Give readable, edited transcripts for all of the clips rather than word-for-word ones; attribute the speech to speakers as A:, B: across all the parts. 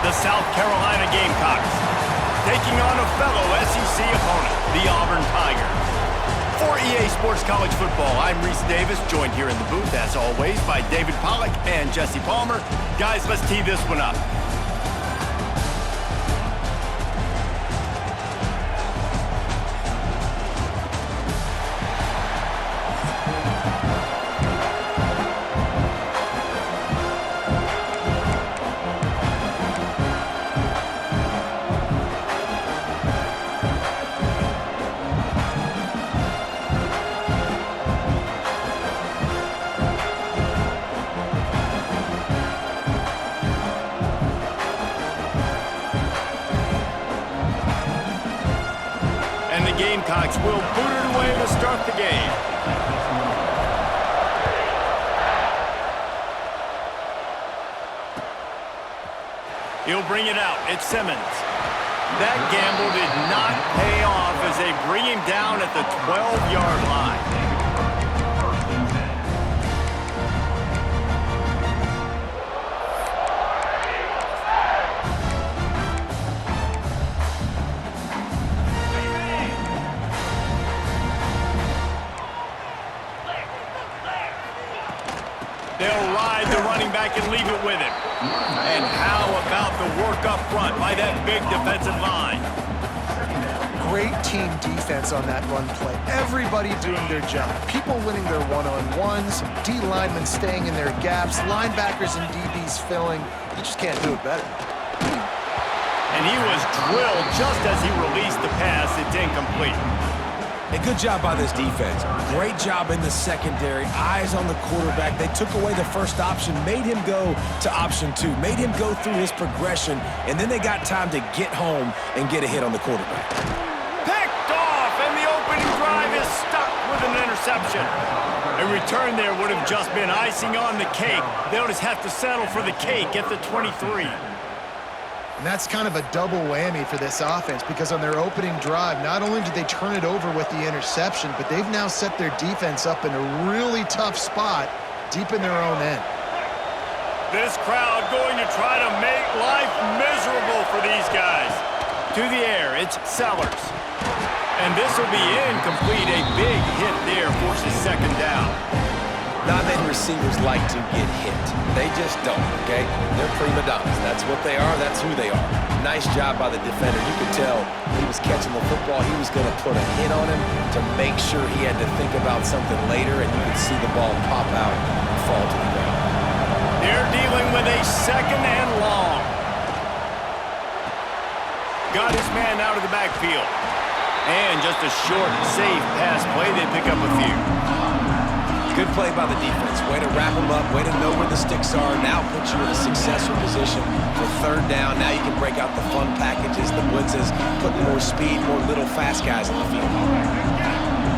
A: the South Carolina Gamecocks, taking on a fellow SEC opponent, the Auburn Tigers. For EA Sports College Football, I'm Reese Davis, joined here in the booth, as always, by David Pollack and Jesse Palmer. Guys, let's tee this one up. Gamecocks will boot it away to start the game. He'll bring it out. It's Simmons. That gamble did not pay off as they bring him down at the 12-yard line. They'll ride the running back and leave it with him. And how about the work up front by that big defensive line?
B: Great team defense on that run play. Everybody doing their job. People winning their one-on-ones, D linemen staying in their gaps, linebackers and DBs filling. You just can't do it better.
A: And he was drilled just as he released the pass. It's incomplete.
C: A good job by this defense. Great job in the secondary. Eyes on the quarterback. They took away the first option, made him go to option 2, made him go through his progression, and then they got time to get home and get a hit on the quarterback.
A: Picked off, and the opening drive is stuck with an interception. A return there would have just been icing on the cake. They'll just have to settle for the cake at the 23.
B: And that's kind of a double whammy for this offense because on their opening drive, not only did they turn it over with the interception, but they've now set their defense up in a really tough spot deep in their own end.
A: This crowd going to try to make life miserable for these guys. To the air, it's Sellers. And this will be incomplete. A big hit there forces second down.
C: Not many receivers like to get hit. They just don't, okay? They're prima donnas. That's what they are. That's who they are. Nice job by the defender. You could tell he was catching the football. He was going to put a hit on him to make sure he had to think about something later, and you could see the ball pop out and fall to the ground.
A: They're dealing with a second and long. Got his man out of the backfield. And just a short, safe pass play. They pick up a few.
C: Good play by the defense. Way to wrap them up. Way to know where the sticks are. Now put you in a successful position for third down. Now you can break out the fun packages, the blitzes, put more speed, more little fast guys in the field.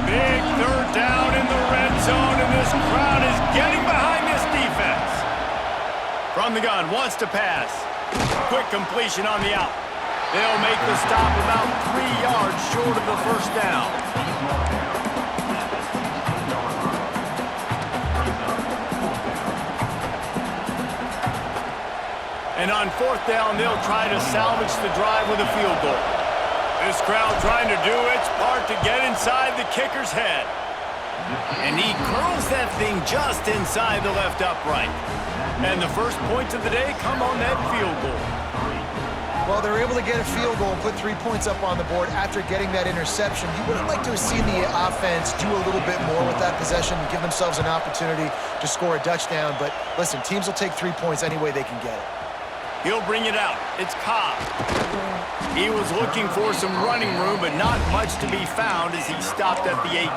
A: Big third down in the red zone, and this crowd is getting behind this defense. From the gun, wants to pass. Quick completion on the out. They'll make the stop about 3 yards short of the first down. And on fourth down, they'll try to salvage the drive with a field goal. This crowd trying to do its part to get inside the kicker's head. And he curls that thing just inside the left upright. And the first points of the day come on that field goal.
B: Well, they're able to get a field goal and put 3 points up on the board after getting that interception. You would have liked to have seen the offense do a little bit more with that possession and give themselves an opportunity to score a touchdown. But listen, teams will take 3 points any way they can get it.
A: He'll bring it out. It's Cobb. He was looking for some running room, but not much to be found as he stopped at the 18.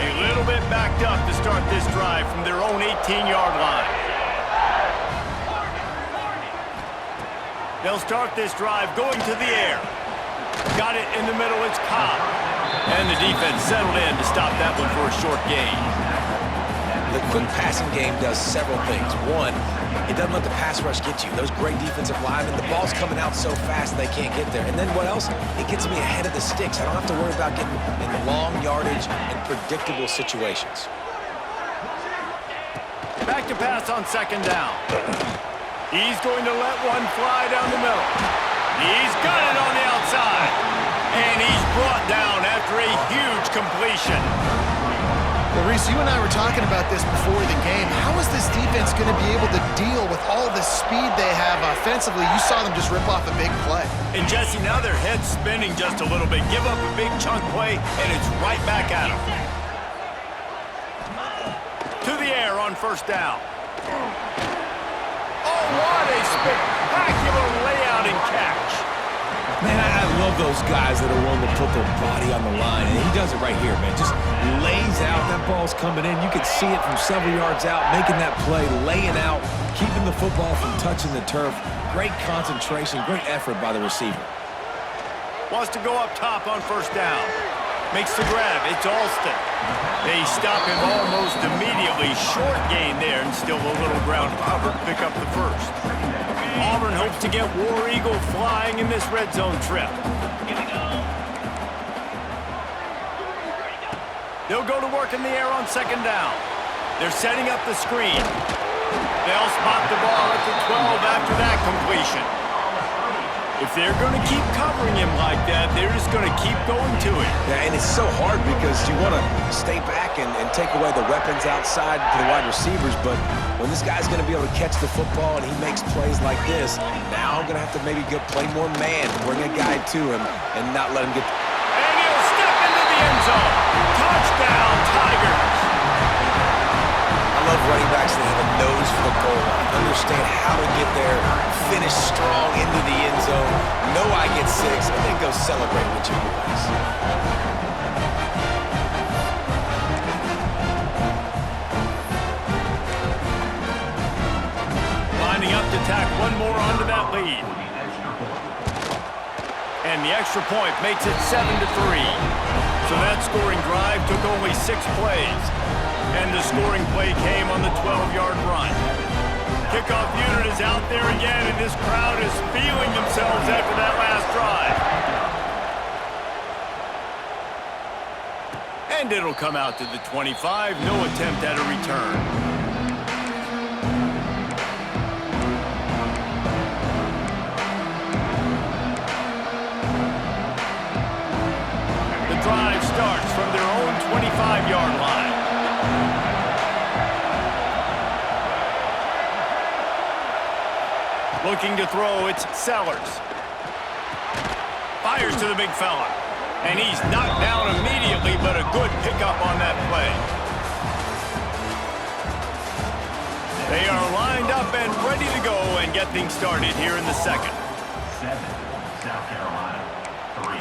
A: A little bit backed up to start this drive from their own 18-yard line. They'll start this drive going to the air. Got it in the middle. It's Cobb. And the defense settled in to stop that one for a short gain.
C: The quick passing game does several things. One, it doesn't let the pass rush get you. Those great defensive linemen, the ball's coming out so fast they can't get there. And then what else? It gets me ahead of the sticks. I don't have to worry about getting in long yardage and predictable situations.
A: Back Back to pass on second down. He's going to let one fly down the middle. He's got it on the outside. And he's brought down after a huge completion.
B: Well, Reese, you and I were talking about this before the game. How is this defense going to be able to deal with all the speed they have offensively? You saw them just rip off a big play.
A: And Jesse, now their head's spinning just a little bit. Give up a big chunk play, and it's right back at them. To the air on first down. Oh, what a spectacular layout and catch.
C: Man, I love those guys that are willing to put their body on the line, and he does it right here, man. Just lays out. That ball's coming in. You can see it from several yards out, making that play, laying out, keeping the football from touching the turf. Great concentration, great effort by the receiver.
A: Wants to go up top on first down. Makes the grab. It's Alston. They stop him almost immediately. Short gain there, and still a little ground cover to pick up the first. Auburn hopes to get War Eagle flying in this red zone trip. They'll go to work in the air on second down. They're setting up the screen. They'll spot the ball at the 12 after that completion. If they're going to keep covering him like that, they're just going to keep going to it.
C: Yeah, and it's so hard because you want to stay back and take away the weapons outside to the wide receivers, but when this guy's going to be able to catch the football and he makes plays like this, now I'm going to have to maybe play more man, bring a guy to him, and not let him get...
A: And he'll step into the end zone. Touchdown, Tigers.
C: I love running backs that have a nose for the goal line, understand how to get there, finish strong into the end zone, know I get 6, and then go celebrate with your boys.
A: Lining up to tack one more onto that lead. And the extra point makes it 7-3. So that scoring drive took only 6 plays. And the scoring play came on the 12-yard run. Kickoff unit is out there again, and this crowd is feeling themselves after that last drive. And it'll come out to the 25. No attempt at a return. The drive starts from their own 25-yard line. Looking to throw, it's Sellers. Fires to the big fella. And he's knocked down immediately, but a good pickup on that play. They are lined up and ready to go and get things started here in the second.
D: 7, South Carolina, 3.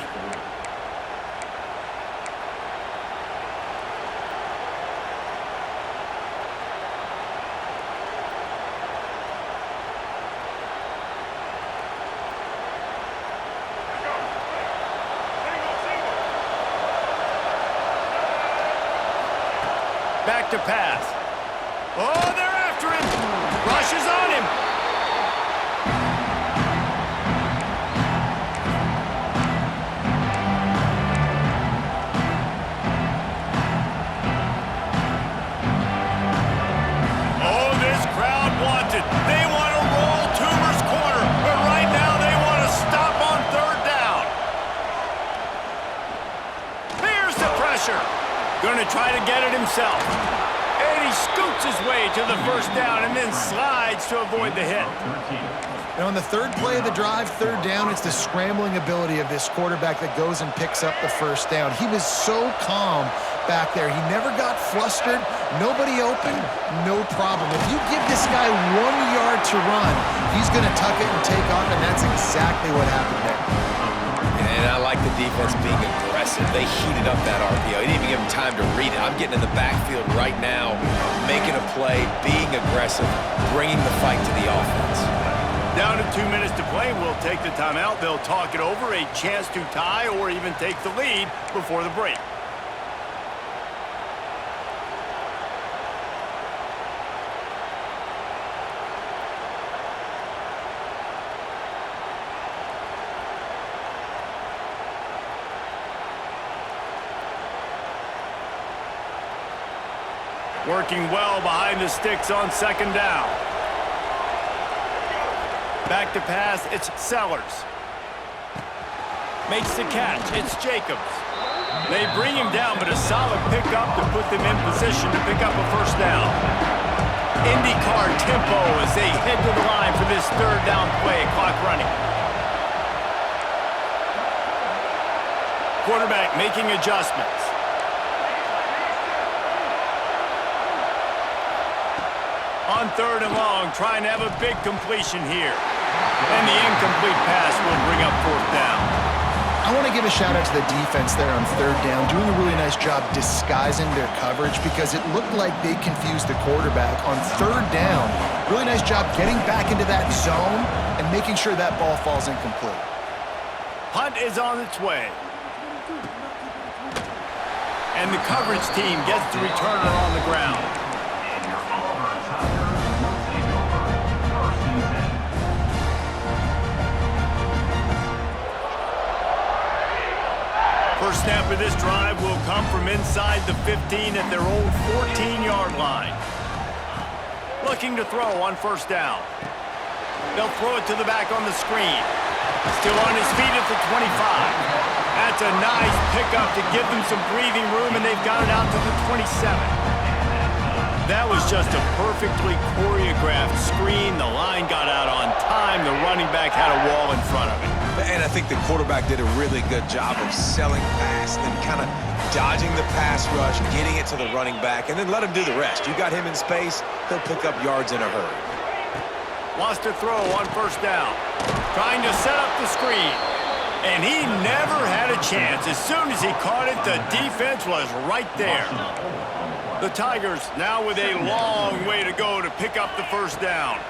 A: Back to pass. Oh, they're after him. Rushes on him. Oh, this crowd wants it. They want to roll Toomer's corner, but right now they want to stop on third down. Here's the pressure. Going to try to get it himself. And he scoots his way to the first down and then slides to avoid the hit.
B: Now, on the third play of the drive, third down, it's the scrambling ability of this quarterback that goes and picks up the first down. He was so calm back there. He never got flustered. Nobody open, no problem. If you give this guy 1 yard to run, he's going to tuck it and take off, and that's exactly what happened there.
C: And I like the defense being aggressive. They heated up that RPO. He didn't even give him time to read it. I'm getting in the backfield right now, making a play, being aggressive, bringing the fight to the offense.
A: Down to 2 minutes to play. We'll take the timeout. They'll talk it over. A chance to tie or even take the lead before the break. Working well behind the sticks on second down. Back to pass, it's Sellers. Makes the catch, it's Jacobs. They bring him down, but a solid pickup to put them in position to pick up a first down. IndyCar tempo as they head to the line for this third down play, clock running. Quarterback making adjustments. On third and long, trying to have a big completion here. And the incomplete pass will bring up fourth down.
B: I want to give a shout out to the defense there on third down, doing a really nice job disguising their coverage because it looked like they confused the quarterback on third down. Really nice job getting back into that zone and making sure that ball falls incomplete.
A: Punt is on its way. And the coverage team gets the returner on the ground. First snap of this drive will come from inside the 15 at their own 14-yard line. Looking to throw on first down. They'll throw it to the back on the screen. Still on his feet at the 25. That's a nice pickup to give them some breathing room, and they've got it out to the 27. That was just a perfectly choreographed screen. The line got out on time. The running back had a wall in front of it.
C: And I think the quarterback did a really good job of selling past and kind of dodging the pass rush, getting it to the running back, and then let him do the rest. You got him in space, he'll pick up yards in a hurry.
A: Wants to throw on first down. Trying to set up the screen. And he never had a chance. As soon as he caught it, the defense was right there. The Tigers now with a long way to go to pick up the first down.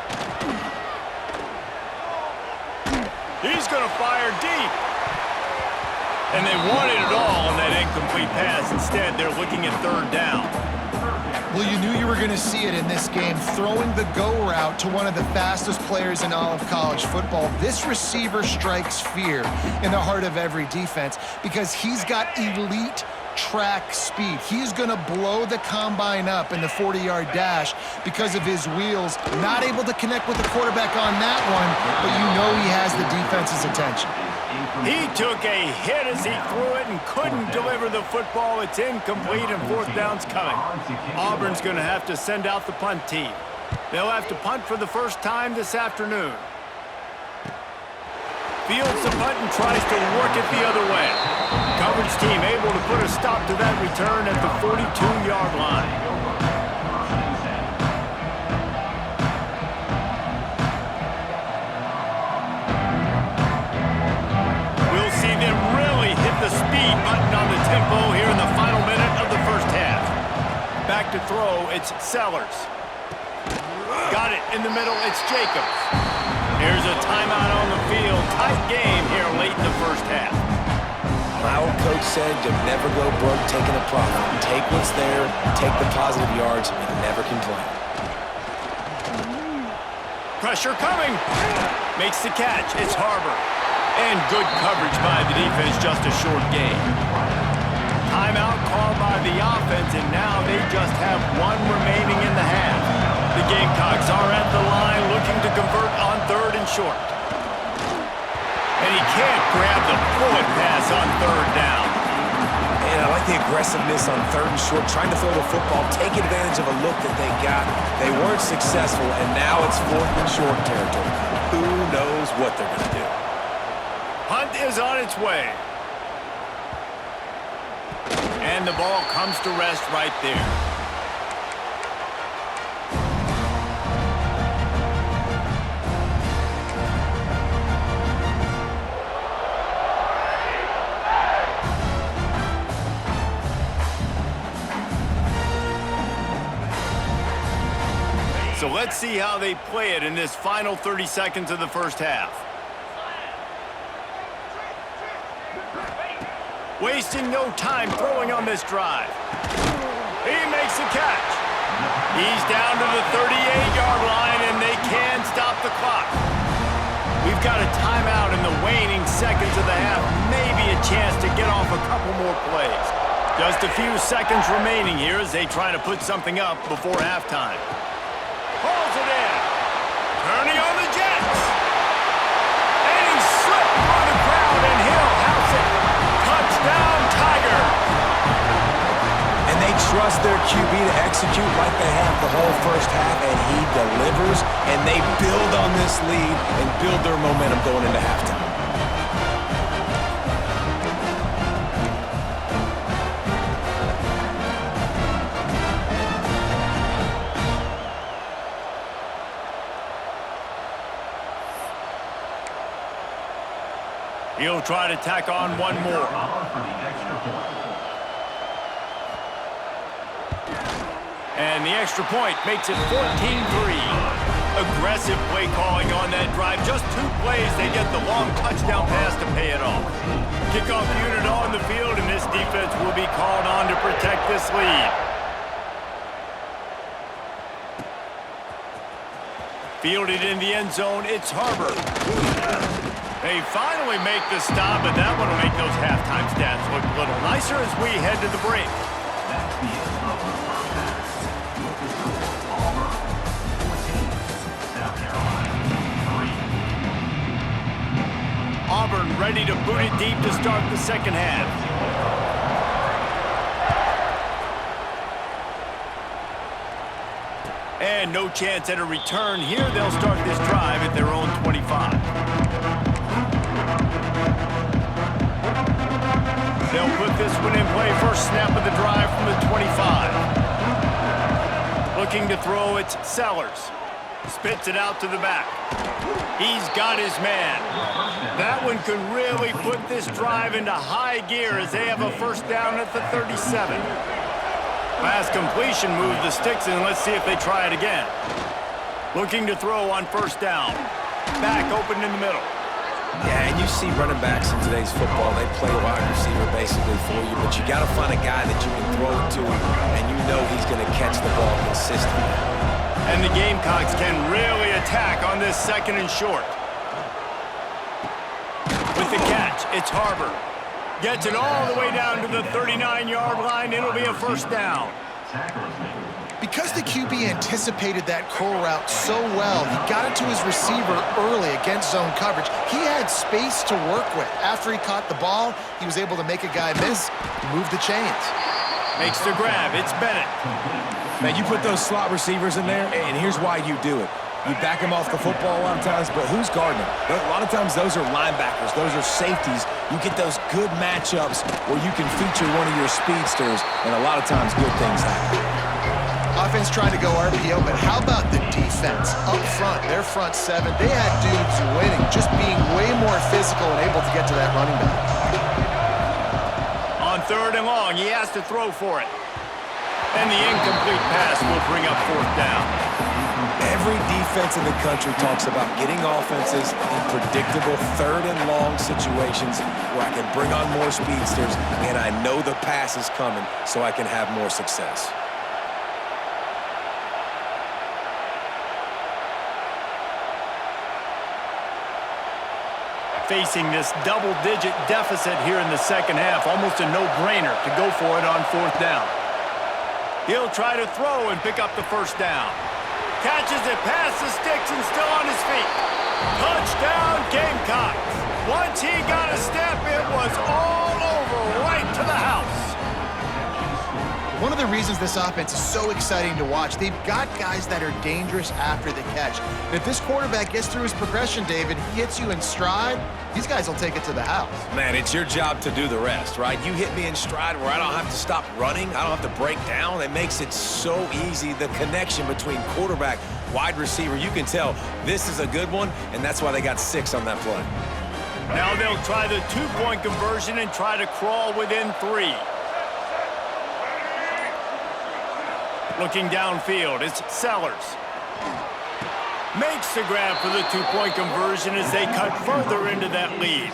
A: He's going to fire deep. And they wanted it all on that incomplete pass. Instead, they're looking at third down.
B: Well, you knew you were going to see it in this game, throwing the go route to one of the fastest players in all of college football. This receiver strikes fear in the heart of every defense because he's got elite track speed. He's going to blow the combine up in the 40-yard dash because of his wheels. Not able to connect with the quarterback on that one, but you know he has the defense's attention.
A: He took a hit as he threw it and couldn't deliver the football. It's incomplete and fourth down's coming. Auburn's going to have to send out the punt team. They'll have to punt for the first time this afternoon. Fields the punt and tries to work it the other way. Coverage team able to put a stop to that return at the 42-yard line. We'll see them really hit the speed button on the tempo here in the final minute of the first half. Back to throw, it's Sellers. Got it in the middle, it's Jacobs. Here's a timeout on the field. Tight game here late in the first half.
C: My old coach said you'll never go broke taking a profit. Take what's there, take the positive yards, and never complain.
A: Pressure coming. Makes the catch. It's Harbor. And good coverage by the defense, just a short gain. Timeout called by the offense, and now they just have one remaining in the half. The Gamecocks are at the line looking to convert on third and short. And he can't grab the bullet pass on third down.
C: And I like the aggressiveness on third and short, trying to throw the football, take advantage of a look that they got. They weren't successful, and now it's fourth and short territory. Who knows what they're going to do?
A: Punt is on its way. And the ball comes to rest right there. So let's see how they play it in this final 30 seconds of the first half. Wasting no time throwing on this drive. He makes the catch. He's down to the 38-yard line, and they can stop the clock. We've got a timeout in the waning seconds of the half. Maybe a chance to get off a couple more plays. Just a few seconds remaining here as they try to put something up before halftime. Pulls it in. Turning on the Jets. And he slipped through the crowd, and he'll house it. Touchdown, Tigers.
C: And they trust their QB to execute like they have the whole first half, and he delivers, and they build on this lead and build their momentum going into halftime.
A: He'll try to tack on one more. And the extra point makes it 14-3. Aggressive play calling on that drive. Just 2 plays, they get the long touchdown pass to pay it off. Kickoff unit on the field, and this defense will be called on to protect this lead. Fielded in the end zone, it's Harbor. They finally make the stop, but that one will make those halftime stats look a little nicer as we head to the break.
D: That's the end of the first half. With the score, Auburn 14, South Carolina 3.
A: Auburn ready to boot it deep to start the second half. And no chance at a return here. They'll start this drive at their own 25. They'll put this one in play. First snap of the drive from the 25. Looking to throw, it's Sellers. Spits it out to the back. He's got his man. That one could really put this drive into high gear as they have a first down at the 37. Pass completion, move the sticks, and let's see if they try it again. Looking to throw on first down. Back open in the middle.
C: Yeah, and you see running backs in today's football, they play wide receiver basically for you, but you got to find a guy that you can throw it to, and you know he's going to catch the ball consistently.
A: And the Gamecocks can really attack on this second and short. With the catch, it's Harbor. Gets it all the way down to the 39-yard line. It'll be a first down.
B: Because the QB anticipated that curl route so well, he got it to his receiver early against zone coverage. He had space to work with. After he caught the ball, he was able to make a guy miss, move the chains.
A: Makes the grab. It's Bennett.
C: Man, you put those slot receivers in there, and here's why you do it. You back them off the football a lot of times, but who's guarding them? A lot of times those are linebackers. Those are safeties. You get those good matchups where you can feature one of your speedsters, and a lot of times good things happen.
B: Offense trying to go RPO, but how about the defense? Up front, their front seven, they had dudes winning, just being way more physical and able to get to that running back.
A: On third and long, he has to throw for it. And the incomplete pass will bring up fourth down.
C: Every defense in the country talks about getting offenses in predictable third and long situations where I can bring on more speedsters and I know the pass is coming so I can have more success.
A: Facing this double-digit deficit here in the second half, almost a no-brainer to go for it on fourth down. He'll try to throw and pick up the first down. Catches it past the sticks and still on his feet. Touchdown, Gamecocks. Once he got a step, it was all over, right to the house.
B: One of the reasons this offense is so exciting to watch, they've got guys that are dangerous after the catch. And if this quarterback gets through his progression, David, he hits you in stride, these guys will take it to the house.
C: Man, it's your job to do the rest, right? You hit me in stride where I don't have to stop running. I don't have to break down. It makes it so easy. The connection between quarterback, wide receiver, you can tell this is a good one, and that's why they got 6 on that play.
A: Now they'll try the two-point conversion and try to crawl within 3. Looking downfield, it's Sellers. Makes the grab for the two-point conversion as they cut further into that lead.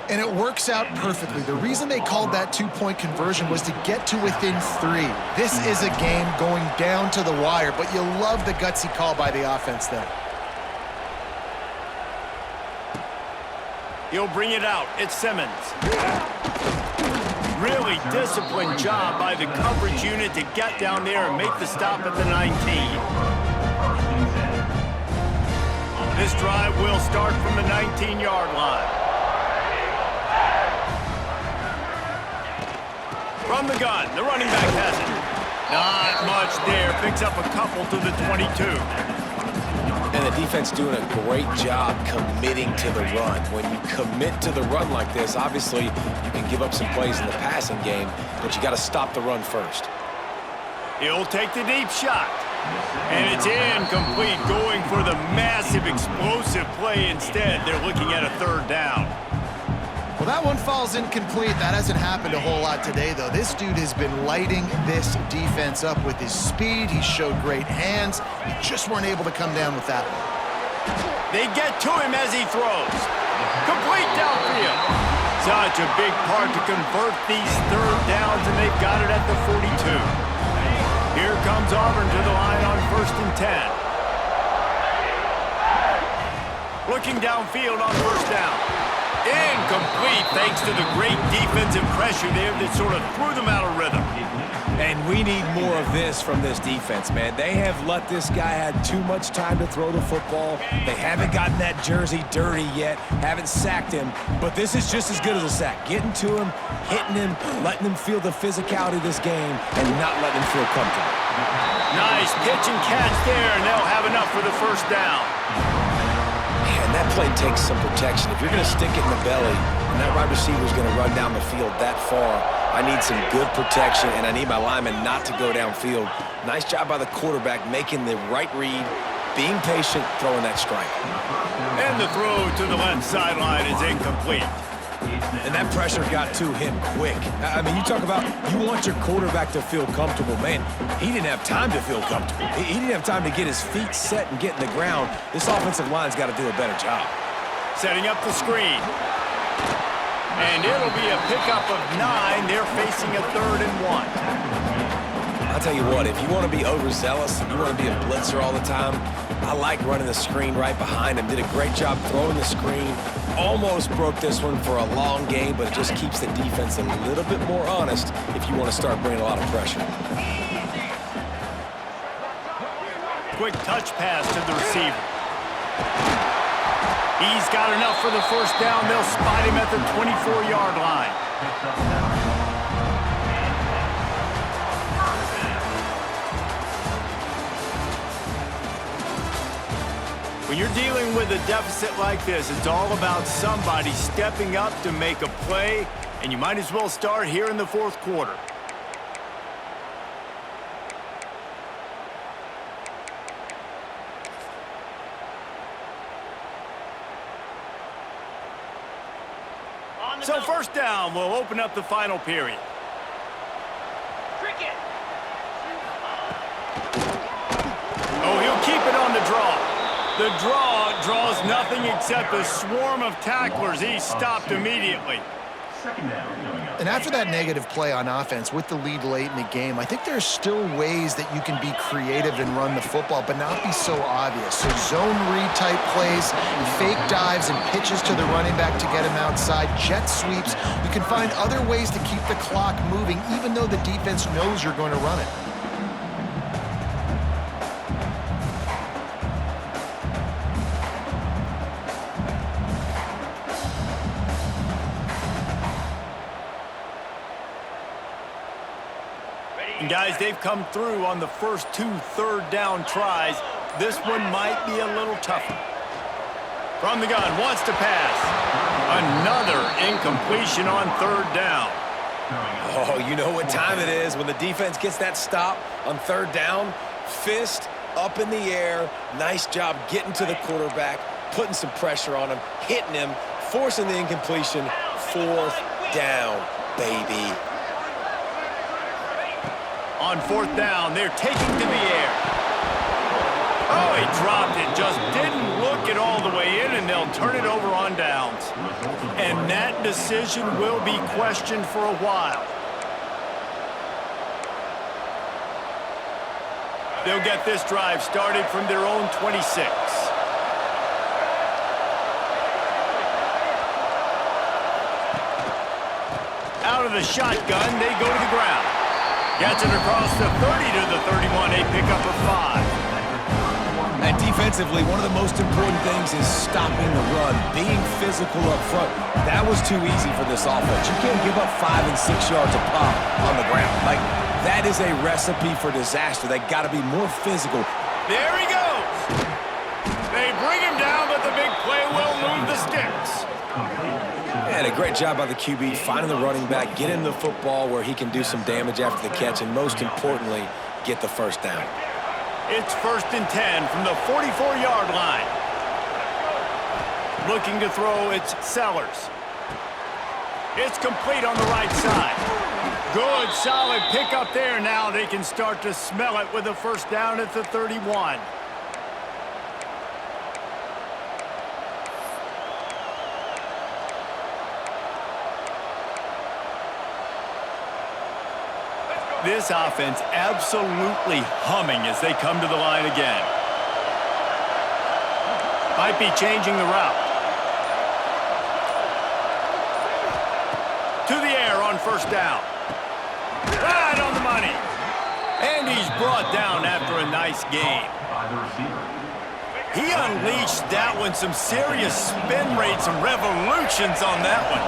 B: And it works out perfectly. The reason they called that two-point conversion was to get to within 3. This is a game going down to the wire, but you love the gutsy call by the offense there. He'll
A: bring it out. It's Simmons. really disciplined job by the coverage unit to get down there and make the stop at the 19. This drive will start from the 19-yard line. From the gun, the running back has it. Not much there. Picks up a couple to the 22.
C: And the defense doing a great job committing to the run. When you commit to the run like this, obviously you can give up some plays in the passing game, but you got to stop the run first.
A: He'll take the deep shot. And it's incomplete, going for the massive explosive play instead. They're looking at a third down.
B: Well, that one falls incomplete. That hasn't happened a whole lot today, though. This dude has been lighting this defense up with his speed. He showed great hands. He just weren't able to come down with that one.
A: They get to him as he throws. Complete downfield. Such a big part to convert these third downs, and they've got it at the 42. Here comes Auburn to the line on 1st and 10. Looking downfield on 1st down. Incomplete, thanks to the great defensive pressure there that sort of threw them out of rhythm.
C: And we need more of this from this defense, man. They have let this guy have too much time to throw the football. They haven't gotten that jersey dirty yet, haven't sacked him, but this is just as good as a sack. Getting to him, hitting him, letting him feel the physicality of this game, and not letting him feel comfortable.
A: Nice pitch and catch there, and they'll have enough for the 1st down.
C: Man, that play takes some protection. If you're going to stick it in the belly and that wide receiver is going to run down the field that far, I need some good protection, and I need my lineman not to go downfield. Nice job by the quarterback making the right read, being patient, throwing that strike.
A: And the throw to the left sideline is incomplete.
C: And that pressure got to him quick. I mean, you talk about you want your quarterback to feel comfortable. Man, he didn't have time to feel comfortable. He didn't have time to get his feet set and get in the ground. This offensive line's got to do a better job.
A: Setting up the screen. And it'll be a pickup of 9. They're facing a 3rd and 1.
C: I'll tell you what, if you want to be overzealous and you want to be a blitzer all the time, I like running the screen right behind him. Did a great job throwing the screen. Almost broke this one for a long game, but it just keeps the defense a little bit more honest if you want to start bringing a lot of pressure.
A: Quick touch pass to the receiver. He's got enough for the 1st down. They'll spot him at the 24-yard line. When you're dealing with a deficit like this, it's all about somebody stepping up to make a play, and you might as well start here in the 4th quarter. So 1st down will open up the final period. Oh, he'll keep it on the draw. The draw draws nothing except a swarm of tacklers. He's stopped immediately.
B: And after that negative play on offense with the lead late in the game, I think there's still ways that you can be creative and run the football, but not be so obvious. So zone read type plays, fake dives and pitches to the running back to get him outside, jet sweeps. You can find other ways to keep the clock moving, even though the defense knows you're going to run it.
A: And guys, they've come through on the first 2 3rd down tries. This one might be a little tougher. From the gun, wants to pass. Another incompletion on 3rd down.
C: Oh, you know what time it is when the defense gets that stop on 3rd down. Fist up in the air. Nice job getting to the quarterback, putting some pressure on him, hitting him, forcing the incompletion. 4th down, baby.
A: On 4th down, they're taking to the air. Oh, he dropped it. Just didn't look it all the way in, and they'll turn it over on downs. And that decision will be questioned for a while. They'll get this drive started from their own 26. Out of of the shotgun, they go to the ground. Gets it across the 30 to the 31, a pickup of 5.
C: And defensively, one of the most important things is stopping the run, being physical up front. That was too easy for this offense. You can't give up 5 and 6 yards a pop on the ground. Like, that is a recipe for disaster. They got to be more physical.
A: There he goes. They bring him down, but the big play will move the sticks.
C: And a great job by the QB, finding the running back, get him the football where he can do some damage after the catch, and most importantly, get the first down.
A: It's 1st and 10 from the 44-yard line. Looking to throw, it's Sellers. It's complete on the right side. Good, solid pickup there. Now they can start to smell it with a first down at the 31. This offense absolutely humming as they come to the line again. Might be changing the route. To the air on first down. Right on the money. And he's brought down after a nice game. He unleashed that one. Some serious spin rates and revolutions on that one.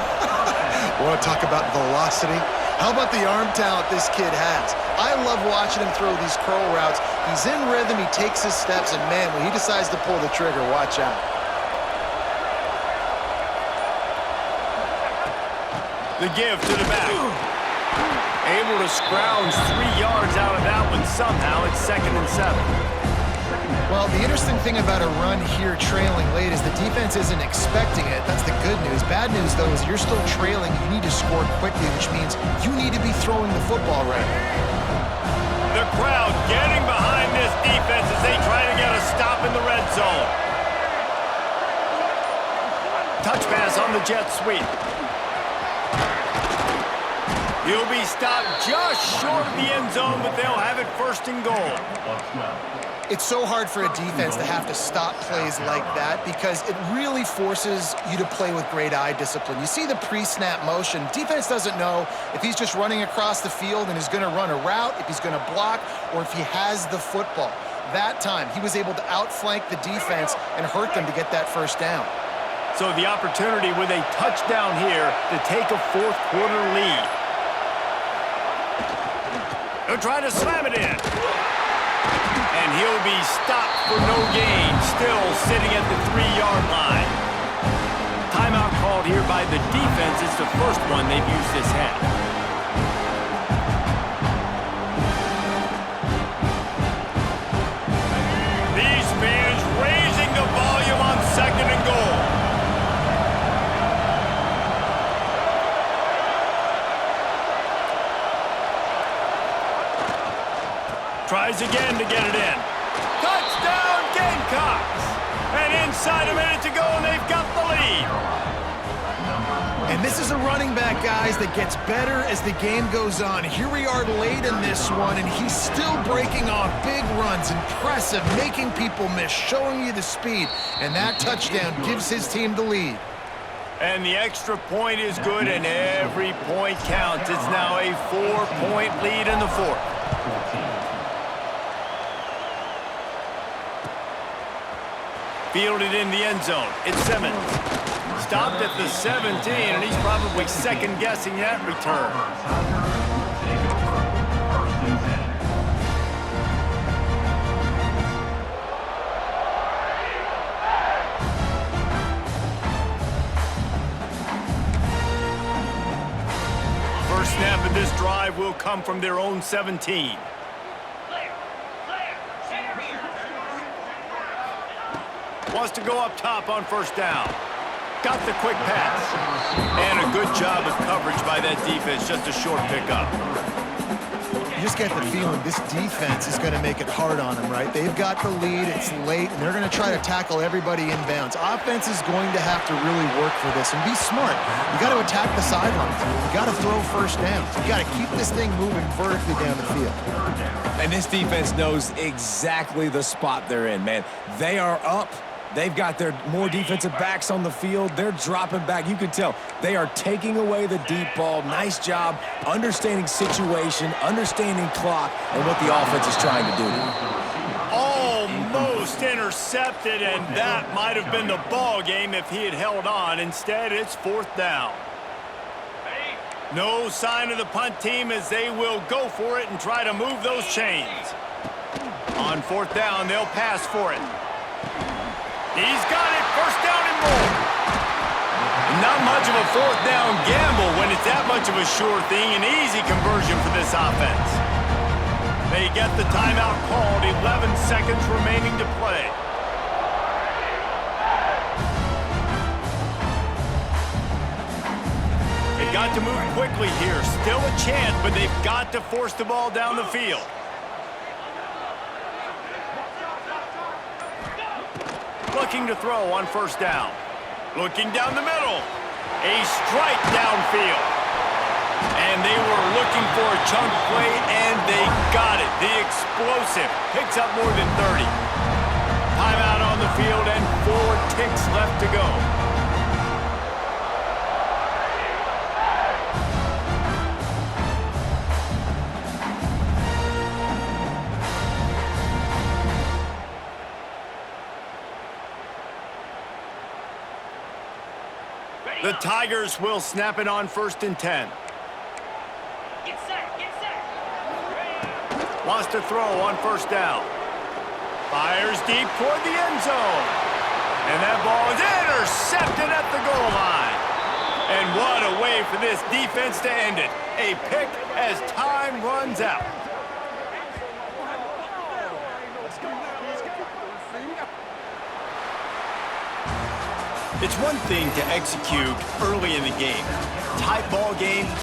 B: Want to talk about velocity? How about the arm talent this kid has? I love watching him throw these curl routes. He's in rhythm, he takes his steps, and man, when he decides to pull the trigger, watch out.
A: The give to the back. Able to scrounge 3 yards out of that one somehow. It's 2nd and 7.
B: Well, the interesting thing about a run here trailing late is the defense isn't expecting it. That's the good news. Bad news, though, is you're still trailing. You need to score quickly, which means you need to be throwing the football right now.
A: The crowd getting behind this defense as they try to get a stop in the red zone. Touch pass on the jet sweep. He'll be stopped just short of the end zone, but they'll have it 1st and goal.
B: It's so hard for a defense to have to stop plays like that because it really forces you to play with great eye discipline. You see the pre-snap motion. Defense doesn't know if he's just running across the field and is going to run a route, if he's going to block, or if he has the football. That time, he was able to outflank the defense and hurt them to get that first down.
A: So the opportunity with a touchdown here to take a 4th quarter lead. They'll try to slam it in. And he'll be stopped for no gain, still sitting at the 3-yard line. Timeout called here by the defense. It's the first one they've used this half. These fans raising the volume on 2nd and goal. Tries again to get it in. Touchdown, Gamecocks! And inside a minute to go, and they've got the lead.
B: And this is a running back, guys, that gets better as the game goes on. Here we are late in this one, and he's still breaking off big runs. Impressive, making people miss, showing you the speed. And that touchdown gives his team the lead.
A: And the extra point is good, and every point counts. It's now a 4-point lead in the 4th. Fielded in the end zone. It's Simmons. Stopped at the 17, and he's probably second-guessing that return. First snap of this drive will come from their own 17. Wants to go up top on first down. Got the quick pass. And a good job of coverage by that defense. Just a short pickup.
B: You just get the feeling this defense is going to make it hard on them, right? They've got the lead, it's late, and they're going to try to tackle everybody inbounds. Offense is going to have to really work for this and be smart. You got to attack the sidelines. You got to throw first downs. You got to keep this thing moving vertically down the field.
C: And this defense knows exactly the spot they're in, man. They are up. They've got their more defensive backs on the field. They're dropping back. You can tell they are taking away the deep ball. Nice job understanding situation, understanding clock, and what the offense is trying to do.
A: Almost intercepted, and that might have been the ball game if he had held on. Instead, it's 4th down. No sign of the punt team as they will go for it and try to move those chains. On 4th down, they'll pass for it. He's got it, 1st down and more. Not much of a 4th down gamble when it's that much of a sure thing, an easy conversion for this offense. They get the timeout called, 11 seconds remaining to play. They've got to move quickly here. Still a chance, but they've got to force the ball down the field. Looking to throw on 1st down. Looking down the middle. A strike downfield. And they were looking for a chunk play, and they got it. The explosive picks up more than 30. Timeout on the field and 4 ticks left to go. The Tigers will snap it on 1st and 10.
E: Get set, get set.
A: Wants to throw on 1st down. Fires deep toward the end zone. And that ball is intercepted at the goal line. And what a way for this defense to end it. A pick as time runs out. It's one thing to execute early in the game. Tight ball game,